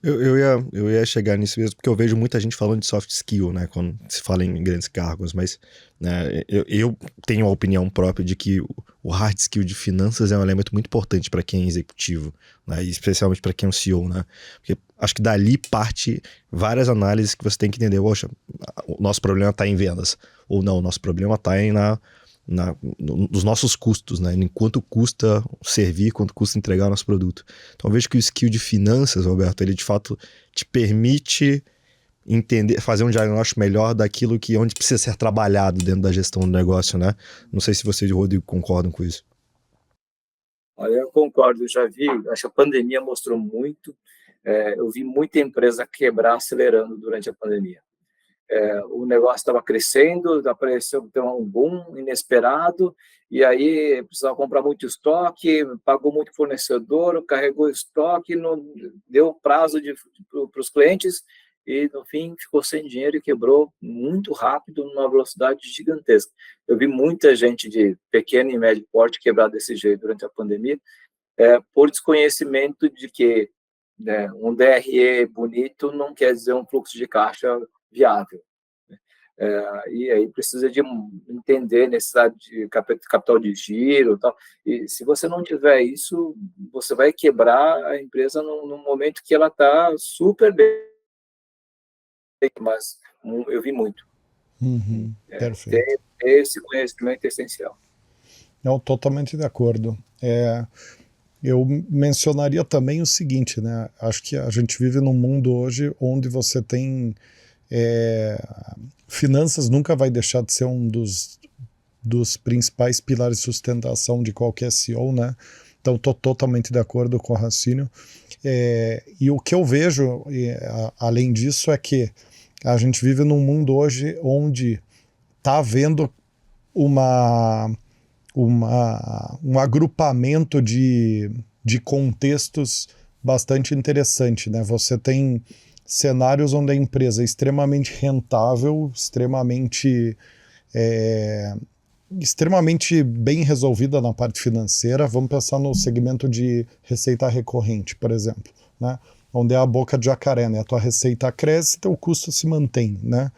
Eu ia chegar nisso mesmo, porque eu vejo muita gente falando de soft skill, né, quando se fala em grandes cargos, mas né, eu tenho a opinião própria de que o hard skill de finanças é um elemento muito importante para quem é executivo, né, especialmente para quem é um CEO, né, porque acho que dali parte várias análises que você tem que entender. Poxa, o nosso problema está em vendas, ou não, o nosso problema está nos nossos custos, né? Em quanto custa servir, quanto custa entregar o nosso produto. Então eu vejo que o skill de finanças, Roberto, ele de fato te permite entender, fazer um diagnóstico melhor daquilo que onde precisa ser trabalhado dentro da gestão do negócio, né? Não sei se você e o Rodrigo concordam com isso. Olha, eu concordo, eu já vi, acho que a pandemia mostrou muito, eu vi muita empresa quebrar acelerando durante a pandemia. O negócio estava crescendo, apareceu um boom inesperado, e aí precisava comprar muito estoque, pagou muito fornecedor, carregou estoque, não deu prazo para os clientes, e no fim ficou sem dinheiro e quebrou muito rápido, numa velocidade gigantesca. Eu vi muita gente de pequeno e médio porte quebrar desse jeito durante a pandemia, por desconhecimento de que, né, um DRE bonito não quer dizer um fluxo de caixa viável. E aí precisa de entender necessidade de capital de giro e tal. E se você não tiver isso, você vai quebrar a empresa no momento que ela está super bem. Mas eu vi muito. Perfeito. Esse conhecimento é essencial. Não, totalmente de acordo. Eu mencionaria também o seguinte, né? Acho que a gente vive num mundo hoje onde você tem finanças nunca vai deixar de ser um dos principais pilares de sustentação de qualquer CEO, né? Então estou totalmente de acordo com o raciocínio. E o que eu vejo, além disso, é que a gente vive num mundo hoje onde está havendo um agrupamento de contextos bastante interessante, né? Você tem cenários onde a empresa é extremamente rentável, extremamente bem resolvida na parte financeira. Vamos pensar no segmento de receita recorrente, por exemplo, né? Onde é a boca de jacaré, né? A tua receita cresce, teu custo se mantém, né?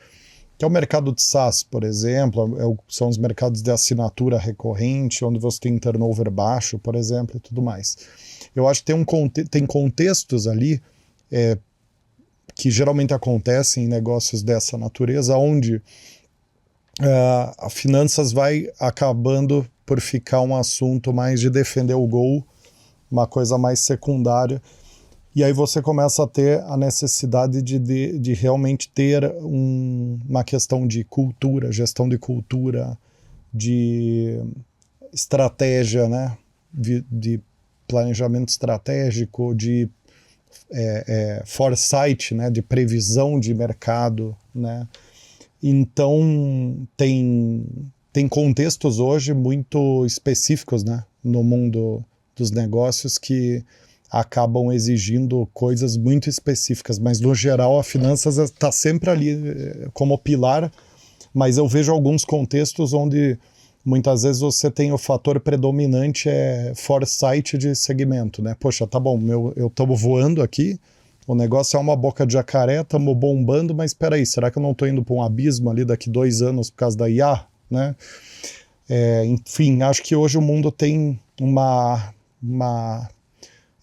Que é o mercado de SaaS, por exemplo, são os mercados de assinatura recorrente, onde você tem turnover baixo, por exemplo, e tudo mais. Eu acho que tem contextos ali que geralmente acontecem em negócios dessa natureza, onde a finanças vai acabando por ficar um assunto mais de defender o gol, uma coisa mais secundária. E aí você começa a ter a necessidade de realmente ter uma questão de cultura, gestão de cultura, de estratégia, né? De planejamento estratégico, de foresight, né? De previsão de mercado, né? Então tem contextos hoje muito específicos, né? No mundo dos negócios que acabam exigindo coisas muito específicas, mas no geral a finanças está sempre ali como pilar, mas eu vejo alguns contextos onde muitas vezes você tem o fator predominante foresight de segmento, né? Poxa, tá bom, eu estamos voando aqui, o negócio é uma boca de jacaré, estamos bombando, mas espera aí, será que eu não estou indo para um abismo ali daqui 2 anos por causa da IA, né? Enfim, acho que hoje o mundo tem uma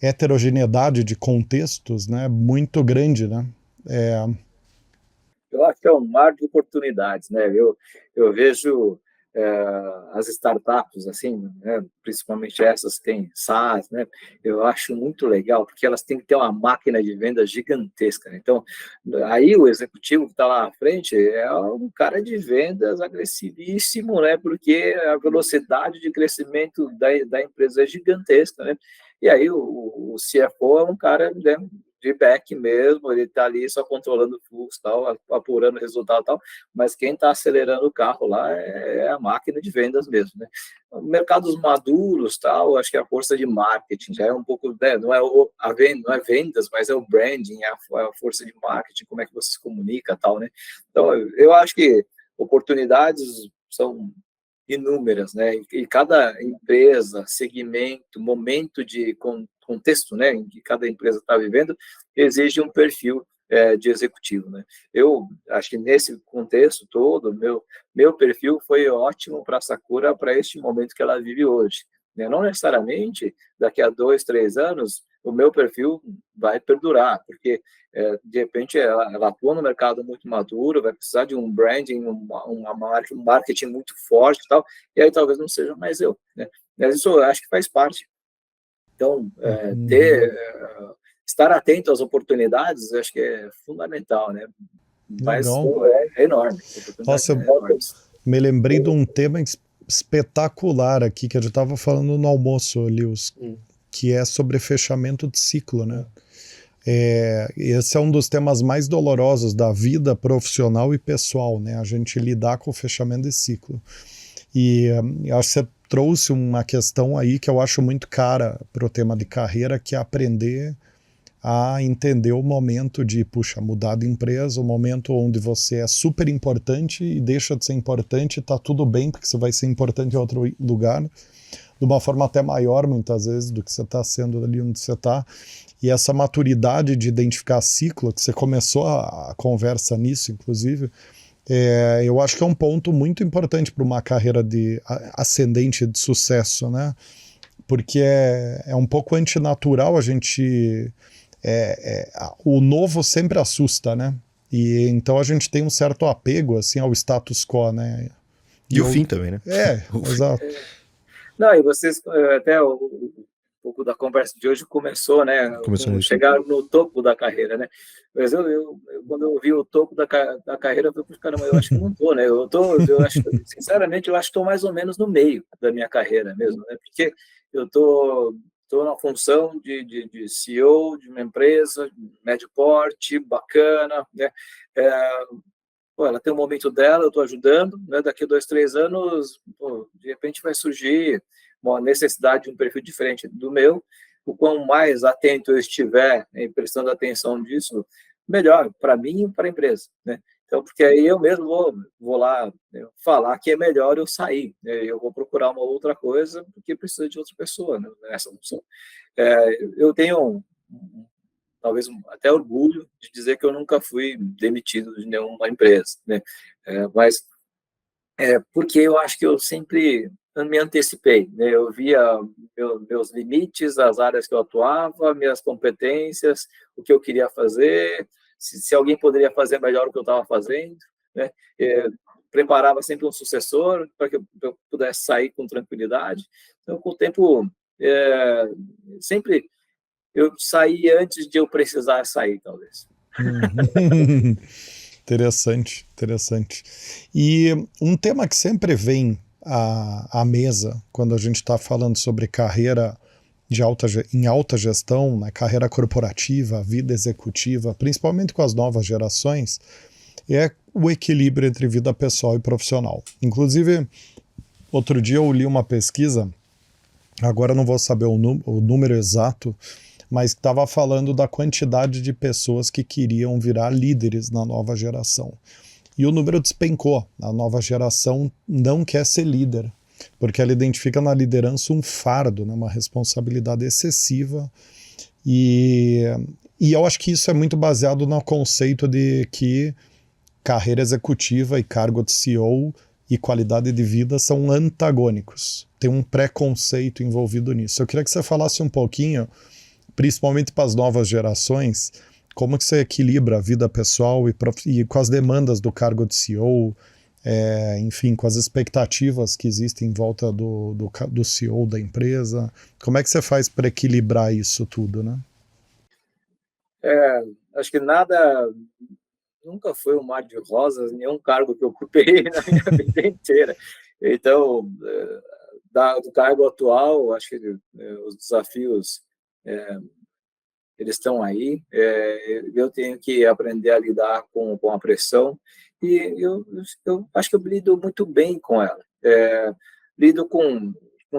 heterogeneidade de contextos, né, muito grande, né? Eu acho que é um mar de oportunidades, né? Eu vejo as startups, assim, né? Principalmente essas que têm SaaS, né? Eu acho muito legal, porque elas têm que ter uma máquina de venda gigantesca, né? Então, aí o executivo que está lá à frente é um cara de vendas agressivíssimo, né? Porque a velocidade de crescimento da empresa é gigantesca, né? E aí o CFO é um cara, né, de back mesmo, ele está ali só controlando o fluxo, tal, apurando o resultado, tal, mas quem está acelerando o carro lá é a máquina de vendas mesmo, né? Mercados maduros, tal, acho que a força de marketing já é um pouco, né, não é vendas, mas é o branding, é a força de marketing, como é que você se comunica, tal, né? Então, eu acho que oportunidades são inúmeras, né? E cada empresa, segmento, momento de contexto, né, em que cada empresa está vivendo, exige um perfil de executivo, né? Eu acho que nesse contexto todo, meu perfil foi ótimo para a Sakura, para este momento que ela vive hoje, né? Não necessariamente daqui a 2, 3 anos o meu perfil vai perdurar, porque de repente ela atua no mercado muito maduro, vai precisar de um branding, um marketing muito forte e tal, e aí talvez não seja mais eu, né? Mas isso eu acho que faz parte. Então, estar atento às oportunidades, eu acho que é fundamental, né? Mas Legal. é enorme. Nossa, me lembrei de um tema espetacular aqui, que a gente estava falando no almoço, Lewis, que é sobre fechamento de ciclo, né? Esse é um dos temas mais dolorosos da vida profissional e pessoal, né? A gente lidar com o fechamento de ciclo. E acho que você trouxe uma questão aí que eu acho muito cara para o tema de carreira, que é aprender a entender o momento de, mudar de empresa, o momento onde você é super importante e deixa de ser importante, tá tudo bem, porque você vai ser importante em outro lugar, de uma forma até maior, muitas vezes, do que você está sendo ali onde você está. E essa maturidade de identificar ciclo, que você começou a conversa nisso, inclusive, eu acho que é um ponto muito importante para uma carreira de ascendente de sucesso, né? Porque é um pouco antinatural a gente... o novo sempre assusta, né? E então a gente tem um certo apego assim ao status quo, né? E o fim também, né? Exato. Não, e vocês até um pouco da conversa de hoje começou, né? Chegar no topo da carreira, né? Mas eu quando eu vi o topo da carreira, eu falei, caramba, eu acho que não tô, né? Sinceramente, eu acho que estou mais ou menos no meio da minha carreira mesmo, né? Porque eu tô na função de CEO de uma empresa, médio porte, bacana, né? Ela tem um momento dela, eu estou ajudando, né? Daqui a 2, 3 anos, de repente vai surgir uma necessidade de um perfil diferente do meu. O quão mais atento eu estiver prestando atenção disso, melhor para mim e para a empresa, né? Então, porque aí eu mesmo vou lá, né, falar que é melhor eu sair, né? Eu vou procurar uma outra coisa porque precisa de outra pessoa, né, nessa função. Eu tenho talvez até orgulho de dizer que eu nunca fui demitido de nenhuma empresa, né? Mas porque eu acho que eu sempre me antecipei, né? Eu via meus limites, as áreas que eu atuava, minhas competências, o que eu queria fazer, se alguém poderia fazer melhor o que eu estava fazendo, né? Preparava sempre um sucessor para que eu pudesse sair com tranquilidade. Então, com o tempo, sempre eu saí antes de eu precisar sair, talvez. Interessante. E um tema que sempre vem à mesa quando a gente está falando sobre carreira em alta gestão, né, carreira corporativa, vida executiva, principalmente com as novas gerações, é o equilíbrio entre vida pessoal e profissional. Inclusive, outro dia eu li uma pesquisa, agora não vou saber o número exato, mas estava falando da quantidade de pessoas que queriam virar líderes na nova geração. E o número despencou. A nova geração não quer ser líder, porque ela identifica na liderança um fardo, né, uma responsabilidade excessiva. E eu acho que isso é muito baseado no conceito de que carreira executiva e cargo de CEO e qualidade de vida são antagônicos. Tem um preconceito envolvido nisso. Eu queria que você falasse um pouquinho, principalmente para as novas gerações, como que você equilibra a vida pessoal e com as demandas do cargo de CEO, enfim, com as expectativas que existem em volta do CEO da empresa. Como é que você faz para equilibrar isso tudo, né? Acho que nunca foi um mar de rosas, nenhum cargo que eu ocupei na minha vida inteira. Então, do cargo atual, acho que os desafios eles estão aí. Eu tenho que aprender a lidar com a pressão e eu acho que eu lido muito bem com ela. Lido com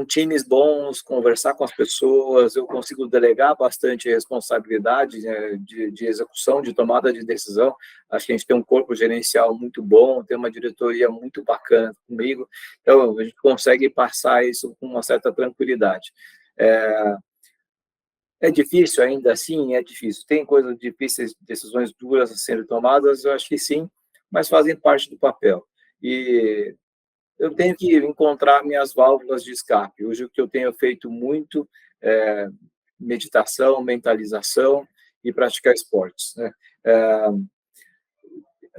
times bons, conversar com as pessoas, eu consigo delegar bastante responsabilidade de execução, de tomada de decisão. Acho que a gente tem um corpo gerencial muito bom, tem uma diretoria muito bacana comigo, então a gente consegue passar isso com uma certa tranquilidade. É difícil ainda assim? É difícil. Tem coisas difíceis, decisões duras a serem tomadas? Eu acho que sim, mas fazem parte do papel. E eu tenho que encontrar minhas válvulas de escape. Hoje o que eu tenho feito muito meditação, mentalização e praticar esportes, né?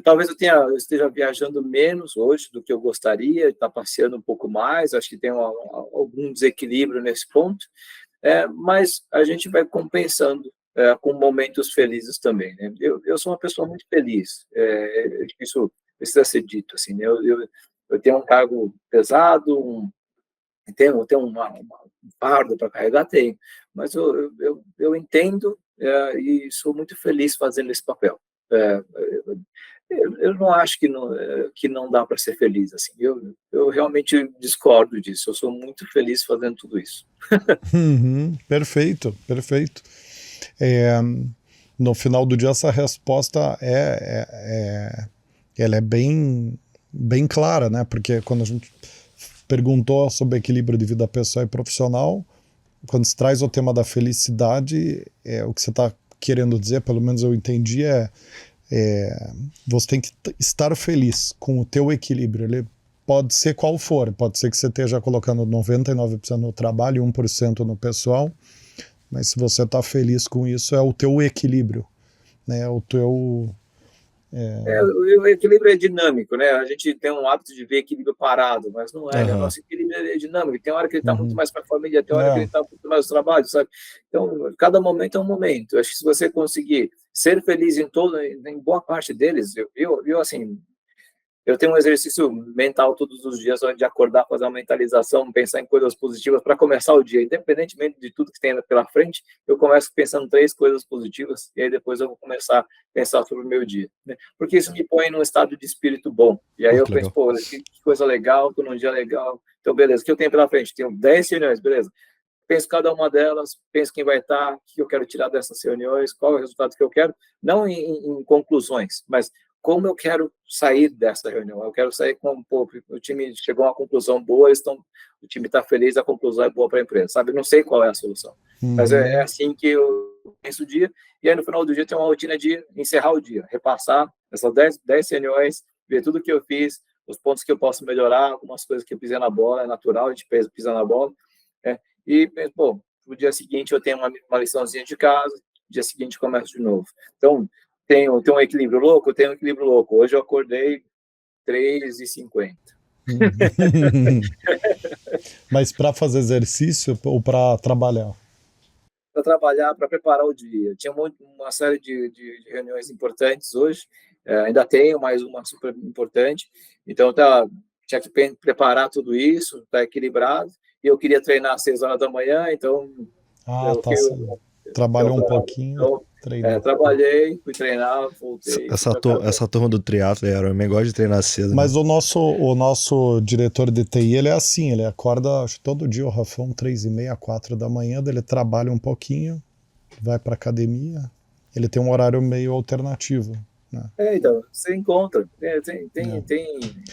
Talvez eu esteja viajando menos hoje do que eu gostaria, está passeando um pouco mais, acho que tem algum desequilíbrio nesse ponto, mas a gente vai compensando com momentos felizes também, né? Eu sou uma pessoa muito feliz, isso precisa ser dito, assim, né? Eu tenho um cargo pesado, tenho um fardo para carregar, tenho, mas eu entendo e sou muito feliz fazendo esse papel. Eu não acho que não dá para ser feliz, assim. Eu realmente discordo disso. Eu sou muito feliz fazendo tudo isso. Perfeito, perfeito. No final do dia, essa resposta ela é bem, bem clara, né? Porque quando a gente perguntou sobre equilíbrio de vida pessoal e profissional, quando se traz o tema da felicidade, o que você está querendo dizer, pelo menos eu entendi, você tem que estar feliz com o teu equilíbrio. Ele pode ser qual for, pode ser que você esteja colocando 99% no trabalho e 1% no pessoal, mas se você está feliz com isso, é o teu equilíbrio, né? O teu... O equilíbrio é dinâmico, né? A gente tem um hábito de ver equilíbrio parado, mas não é, né? O nosso equilíbrio é dinâmico. Tem hora que ele está muito mais para a família, tem hora que ele está muito mais no trabalho, sabe? Então, cada momento é um momento. Eu acho que se você conseguir ser feliz em boa parte deles, assim, eu tenho um exercício mental todos os dias, de acordar, fazer uma mentalização, pensar em coisas positivas para começar o dia. Independentemente de tudo que tem pela frente, eu começo pensando em 3 coisas positivas e aí depois eu vou começar a pensar sobre o meu dia, né? Porque isso me põe num estado de espírito bom. E aí eu penso, que coisa legal, estou num dia legal. Então, beleza, o que eu tenho pela frente? Tenho 10 reuniões, beleza. Penso cada uma delas, penso quem vai estar, o que eu quero tirar dessas reuniões, qual é o resultado que eu quero, não em conclusões, mas como eu quero sair dessa reunião. Eu quero sair com, o time chegou a uma conclusão boa, o time está feliz, a conclusão é boa para a empresa, sabe? Não sei qual é a solução, mas é assim que eu penso o dia, e aí no final do dia tem uma rotina de encerrar o dia, repassar essas 10 reuniões, ver tudo que eu fiz, os pontos que eu posso melhorar, algumas coisas que eu pisei na bola, é natural, a gente pisa na bola, e, no dia seguinte eu tenho uma liçãozinha de casa, no dia seguinte eu começo de novo. Então, tem um equilíbrio louco? Tem um equilíbrio louco. Hoje eu acordei 3h50. Mas para fazer exercício ou para trabalhar? Para trabalhar, para preparar o dia. Tinha uma série de reuniões importantes hoje, ainda tenho mais uma super importante, então tinha que preparar tudo isso, tá equilibrado, e eu queria treinar às 6 horas da manhã, então... Trabalhou um pouquinho, treinou. Trabalhei, fui treinar, voltei. Essa turma do triatlo, eu gosto de treinar cedo. Mas né? o nosso diretor de TI, ele é assim, ele acorda acho, todo dia, o Rafão, 3h30, 4 da manhã, ele trabalha um pouquinho, vai para academia, ele tem um horário meio alternativo. Né? Então, você encontra, tem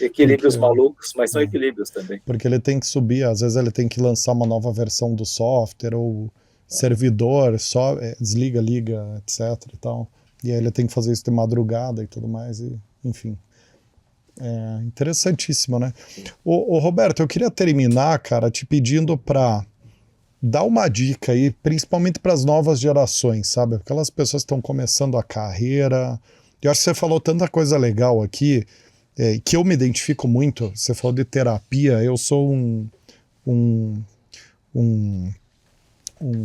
equilíbrios malucos, mas são equilíbrios também. Porque ele tem que subir, às vezes ele tem que lançar uma nova versão do software, ou servidor, só desliga, liga, etc e tal. E aí ele tem que fazer isso de madrugada e tudo mais, e, enfim. É interessantíssimo, né? Ô, Roberto, eu queria terminar, cara, te pedindo para dar uma dica aí, principalmente para as novas gerações, sabe? Aquelas pessoas que estão começando a carreira. Eu acho que você falou tanta coisa legal aqui, que eu me identifico muito. Você falou de terapia, eu sou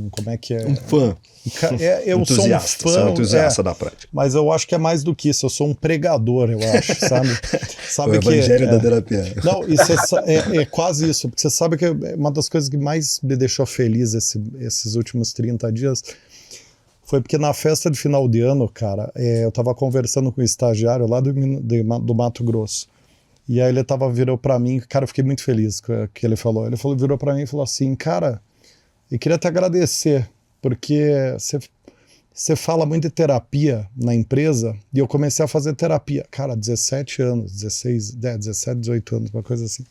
como é que é? Um fã. Eu entusiasta, sou um fã, entusiasta da prática. Mas eu acho que é mais do que isso, eu sou um pregador, eu acho, sabe? O evangelho da terapia. Não, isso é quase isso, porque você sabe que uma das coisas que mais me deixou feliz esses últimos 30 dias foi porque na festa de final de ano, cara, eu tava conversando com um estagiário lá do Mato Grosso, e aí ele virou pra mim, cara, eu fiquei muito feliz com o que ele falou. Ele virou pra mim e falou assim, cara, eu queria te agradecer, porque você fala muito de terapia na empresa, e eu comecei a fazer terapia, cara, 17 anos, 17, 18 anos, uma coisa assim.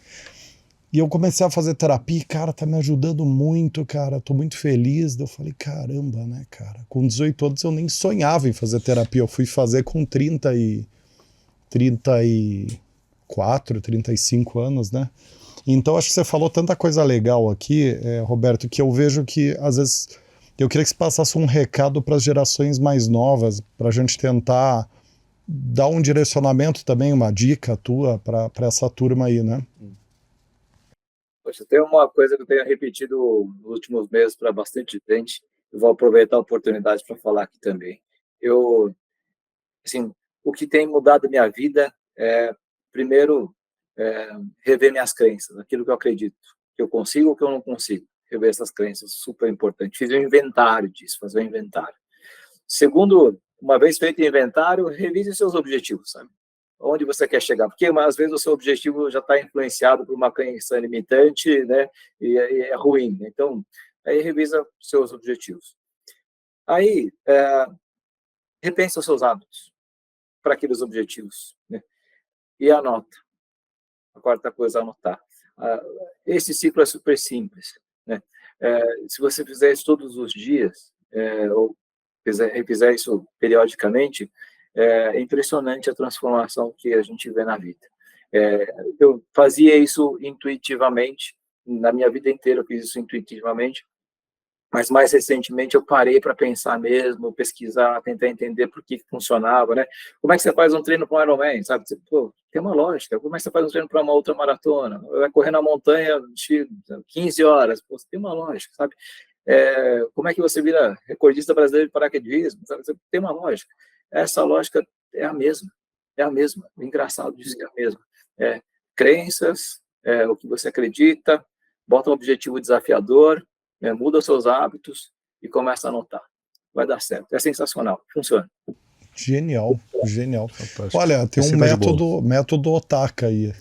E eu comecei a fazer terapia e, cara, tá me ajudando muito, cara, tô muito feliz. Eu falei, caramba, né, cara, com 18 anos eu nem sonhava em fazer terapia, eu fui fazer com 34, 35 anos, né? Então acho que você falou tanta coisa legal aqui, Roberto, que eu vejo que às vezes Eu queria que você passasse um recado para as gerações mais novas, para a gente tentar dar um direcionamento também, uma dica tua para essa turma aí, né? Poxa, tem uma coisa que eu tenho repetido nos últimos meses para bastante gente, eu vou aproveitar a oportunidade para falar aqui também. Assim, o que tem mudado minha vida é, primeiro, rever minhas crenças, aquilo que eu acredito, que eu consigo ou que eu não consigo. Rever essas crenças, super importante. Fiz um inventário disso, fazer um inventário. Segundo, uma vez feito o inventário, revise seus objetivos, sabe? Onde você quer chegar, porque às vezes o seu objetivo já está influenciado por uma crença limitante, né, e é ruim. Então, aí revisa seus objetivos. Aí, repensa os seus hábitos para aqueles objetivos, né, e anota. A quarta coisa, anotar. Esse ciclo é super simples, né? Se você fizer isso todos os dias, ou fizer isso periodicamente, é impressionante a transformação que a gente vê na vida. Eu fazia isso intuitivamente, na minha vida inteira eu fiz isso intuitivamente, mas mais recentemente eu parei para pensar mesmo, pesquisar, tentar entender por que funcionava, né? Como é que você faz um treino para um Ironman, sabe? Pô, tem uma lógica. Como é que você faz um treino para uma outra maratona? Vai correr na montanha de 15 horas, pô, tem uma lógica, sabe? Como é que você vira recordista brasileiro de paraquedismo, sabe? Tem uma lógica. Essa lógica é a mesma, O engraçado disso é a mesma. Crenças, o que você acredita, bota um objetivo desafiador, muda os seus hábitos e começa a anotar. Vai dar certo. É sensacional. Funciona. Genial, genial. Fantástico. Olha, tem um método Otaka aí.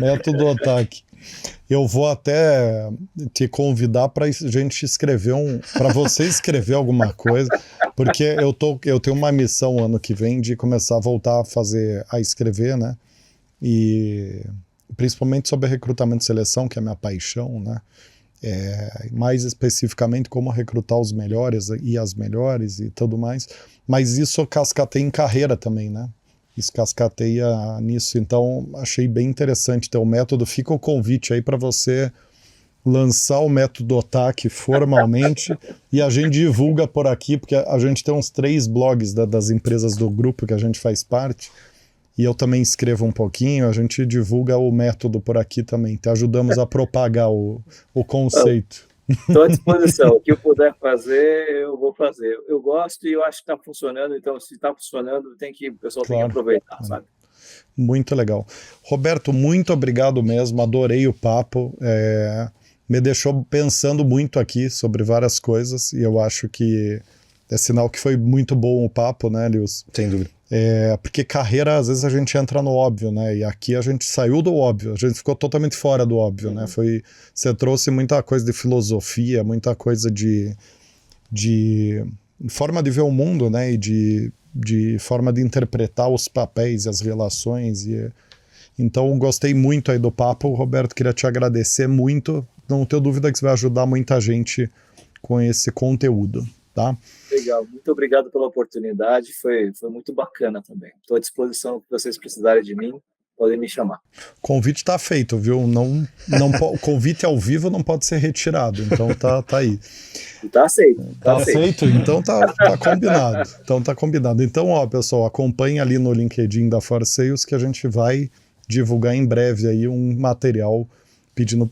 Método Otaki. Eu vou até te convidar para a gente escrever para você escrever alguma coisa, porque eu tenho uma missão ano que vem de começar a voltar a escrever, né? E principalmente sobre recrutamento e seleção, que é a minha paixão, né? Mais especificamente como recrutar os melhores e as melhores e tudo mais, mas isso cascateia em carreira também, né? Isso cascateia nisso, então achei bem interessante ter o método. Fica o convite aí para você lançar o método Otaki formalmente e a gente divulga por aqui, porque a gente tem uns 3 blogs das empresas do grupo que a gente faz parte, e eu também escrevo um pouquinho, a gente divulga o método por aqui também, te ajudamos a propagar o conceito. Estou à disposição, o que eu puder fazer, eu vou fazer. Eu gosto e eu acho que está funcionando, então se está funcionando, o pessoal tem que aproveitar, sabe? Muito legal. Roberto, muito obrigado mesmo, adorei o papo, me deixou pensando muito aqui sobre várias coisas, e eu acho que é sinal que foi muito bom o papo, né, Lewis? Sem dúvida. Porque carreira, às vezes a gente entra no óbvio, né? E aqui a gente saiu do óbvio, a gente ficou totalmente fora do óbvio, né? Você trouxe muita coisa de filosofia, muita coisa de forma de ver o mundo, né? E de forma de interpretar os papéis e as relações. Então, gostei muito aí do papo, Roberto, queria te agradecer muito. Não tenho dúvida que você vai ajudar muita gente com esse conteúdo. Tá? Legal, muito obrigado pela oportunidade, foi muito bacana também. Estou à disposição, se vocês precisarem de mim, podem me chamar. O convite está feito, viu? O convite ao vivo não pode ser retirado, então tá aí. Está aceito. Tá aceito? Então tá combinado. Então tá combinado. Então, ó, pessoal, acompanhe ali no LinkedIn da For Sales que a gente vai divulgar em breve aí um material pedindo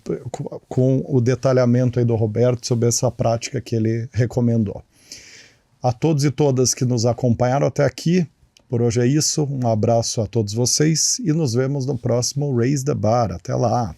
com o detalhamento aí do Roberto sobre essa prática que ele recomendou. A todos e todas que nos acompanharam até aqui, por hoje é isso. Um abraço a todos vocês e nos vemos no próximo Raise the Bar. Até lá!